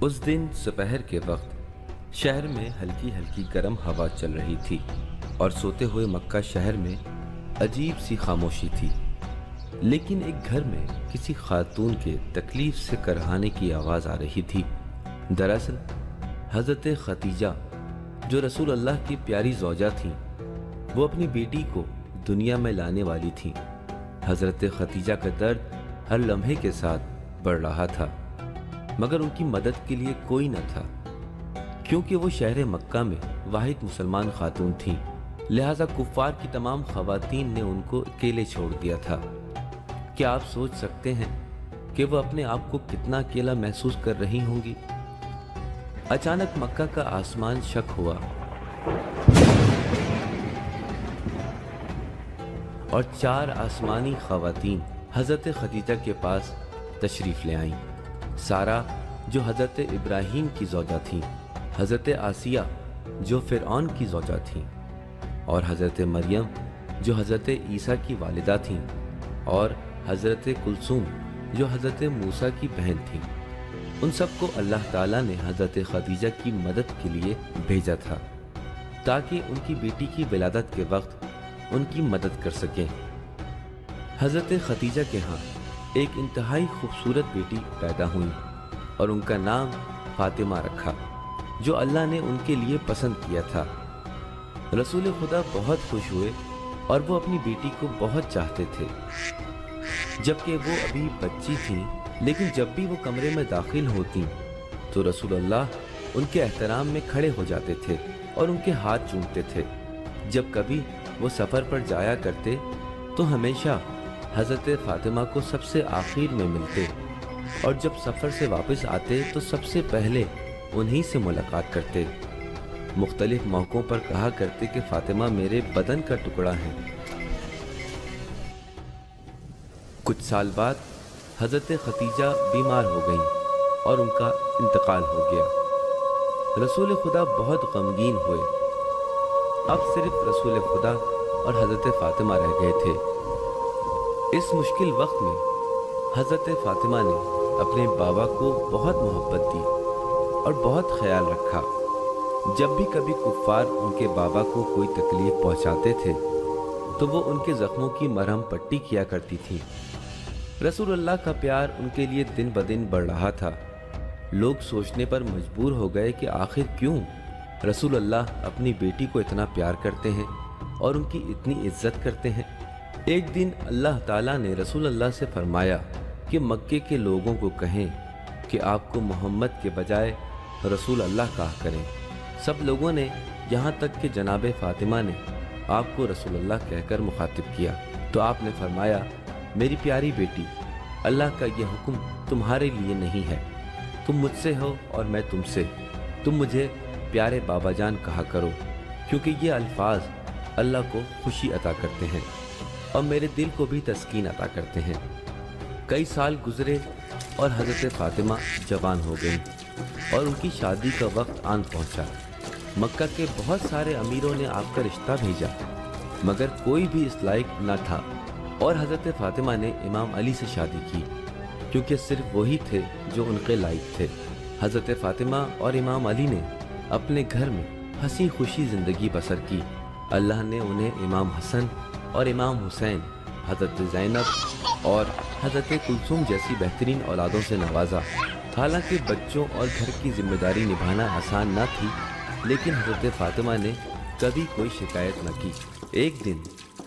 اس دن دوپہر کے وقت شہر میں ہلکی ہلکی گرم ہوا چل رہی تھی اور سوتے ہوئے مکہ شہر میں عجیب سی خاموشی تھی، لیکن ایک گھر میں کسی خاتون کے تکلیف سے کرہانے کی آواز آ رہی تھی۔ دراصل حضرت ختیجہ جو رسول اللہ کی پیاری زوجہ تھیں، وہ اپنی بیٹی کو دنیا میں لانے والی تھیں۔ حضرت ختیجہ کا درد ہر لمحے کے ساتھ بڑھ رہا تھا، مگر ان کی مدد کے لیے کوئی نہ تھا، کیونکہ وہ شہر مکہ میں واحد مسلمان خاتون تھیں، لہٰذا کفار کی تمام خواتین نے ان کو اکیلے چھوڑ دیا تھا۔ کیا آپ سوچ سکتے ہیں کہ وہ اپنے آپ کو کتنا اکیلا محسوس کر رہی ہوں گی؟ اچانک مکہ کا آسمان شق ہوا اور 4 آسمانی خواتین حضرت ختیجہ کے پاس تشریف لے آئیں۔ سارہ جو حضرت ابراہیم کی زوجہ تھیں، حضرت آسیہ جو فرعون کی زوجہ تھیں، اور حضرت مریم جو حضرت عیسیٰ کی والدہ تھیں، اور حضرت کلثوم جو حضرت موسیٰ کی بہن تھیں۔ ان سب کو اللہ تعالیٰ نے حضرت ختیجہ کی مدد کے لیے بھیجا تھا تاکہ ان کی بیٹی کی ولادت کے وقت ان کی مدد کر سکیں۔ حضرت ختیجہ کے ہاں ایک انتہائی خوبصورت بیٹی پیدا ہوئی اور ان کا نام فاطمہ رکھا، جو اللہ نے ان کے لیے پسند کیا تھا۔ رسول خدا بہت خوش ہوئے اور وہ اپنی بیٹی کو بہت چاہتے تھے، جبکہ وہ ابھی بچی تھیں، لیکن جب بھی وہ کمرے میں داخل ہوتیں تو رسول اللہ ان کے احترام میں کھڑے ہو جاتے تھے اور ان کے ہاتھ چومتے تھے۔ جب کبھی وہ سفر پر جایا کرتے تو ہمیشہ حضرت فاطمہ کو سب سے آخر میں ملتے، اور جب سفر سے واپس آتے تو سب سے پہلے انہی سے ملاقات کرتے۔ مختلف موقعوں پر کہا کرتے کہ فاطمہ میرے بدن کا ٹکڑا ہے۔ کچھ سال بعد حضرت ختیجہ بیمار ہو گئیں اور ان کا انتقال ہو گیا۔ رسول خدا بہت غمگین ہوئے۔ اب صرف رسول خدا اور حضرت فاطمہ رہ گئے تھے۔ اس مشکل وقت میں حضرت فاطمہ نے اپنے بابا کو بہت محبت دی اور بہت خیال رکھا۔ جب بھی کبھی کفار ان کے بابا کو کوئی تکلیف پہنچاتے تھے تو وہ ان کے زخموں کی مرہم پٹی کیا کرتی تھی۔ رسول اللہ کا پیار ان کے لیے دن بدن بڑھ رہا تھا۔ لوگ سوچنے پر مجبور ہو گئے کہ آخر کیوں رسول اللہ اپنی بیٹی کو اتنا پیار کرتے ہیں اور ان کی اتنی عزت کرتے ہیں۔ ایک دن اللہ تعالیٰ نے رسول اللہ سے فرمایا کہ مکے کے لوگوں کو کہیں کہ آپ کو محمد کے بجائے رسول اللہ کہا کریں۔ سب لوگوں نے، یہاں تک کہ جناب فاطمہ نے، آپ کو رسول اللہ کہہ کر مخاطب کیا تو آپ نے فرمایا، میری پیاری بیٹی، اللہ کا یہ حکم تمہارے لیے نہیں ہے، تم مجھ سے ہو اور میں تم سے، تم مجھے پیارے بابا جان کہا کرو، کیونکہ یہ الفاظ اللہ کو خوشی عطا کرتے ہیں اور میرے دل کو بھی تسکین عطا کرتے ہیں۔ کئی سال گزرے اور حضرت فاطمہ جوان ہو گئیں اور ان کی شادی کا وقت آن پہنچا۔ مکہ کے بہت سارے امیروں نے آپ کا رشتہ بھیجا، مگر کوئی بھی اس لائق نہ تھا، اور حضرت فاطمہ نے امام علی سے شادی کی، کیونکہ صرف وہی تھے جو ان کے لائق تھے۔ حضرت فاطمہ اور امام علی نے اپنے گھر میں ہنسی خوشی زندگی بسر کی۔ اللہ نے انہیں امام حسن اور امام حسین، حضرت زینب اور حضرت کلثوم جیسی بہترین اولادوں سے نوازا۔ حالانکہ بچوں اور گھر کی ذمہ داری نبھانا آسان نہ تھی، لیکن حضرت فاطمہ نے کبھی کوئی شکایت نہ کی۔ ایک دن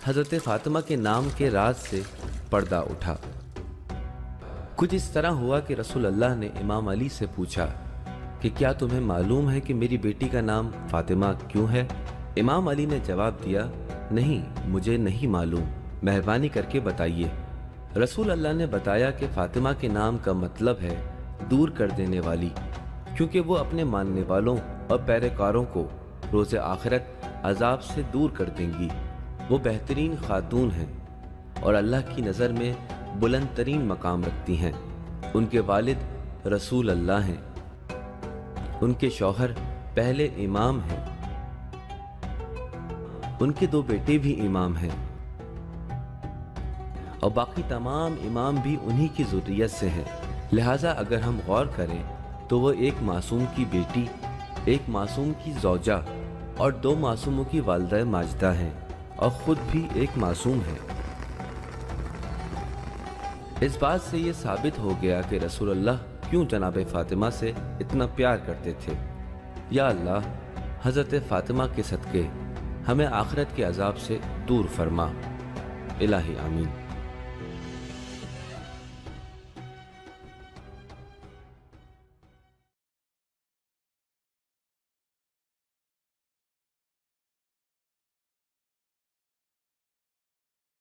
حضرت فاطمہ کے نام کے راز سے پردہ اٹھا۔ کچھ اس طرح ہوا کہ رسول اللہ نے امام علی سے پوچھا کہ کیا تمہیں معلوم ہے کہ میری بیٹی کا نام فاطمہ کیوں ہے؟ امام علی نے جواب دیا، نہیں، مجھے نہیں معلوم، مہربانی کر کے بتائیے۔ رسول اللہ نے بتایا کہ فاطمہ کے نام کا مطلب ہے دور کر دینے والی، کیونکہ وہ اپنے ماننے والوں اور پیروکاروں کو روز آخرت عذاب سے دور کر دیں گی۔ وہ بہترین خاتون ہیں اور اللہ کی نظر میں بلند ترین مقام رکھتی ہیں۔ ان کے والد رسول اللہ ہیں، ان کے شوہر پہلے امام ہیں، ان کے 2 بیٹے بھی امام ہیں، اور باقی تمام امام بھی انہی کی ذریت سے ہیں۔ لہٰذا اگر ہم غور کریں تو وہ ایک معصوم کی بیٹی، ایک معصوم کی زوجہ اور 2 معصوموں کی والدہ ماجدہ ہیں، اور خود بھی ایک معصوم ہے۔ اس بات سے یہ ثابت ہو گیا کہ رسول اللہ کیوں جناب فاطمہ سے اتنا پیار کرتے تھے۔ یا اللہ، حضرت فاطمہ کے صدقے ہمیں آخرت کے عذاب سے دور فرما۔ الہی آمین۔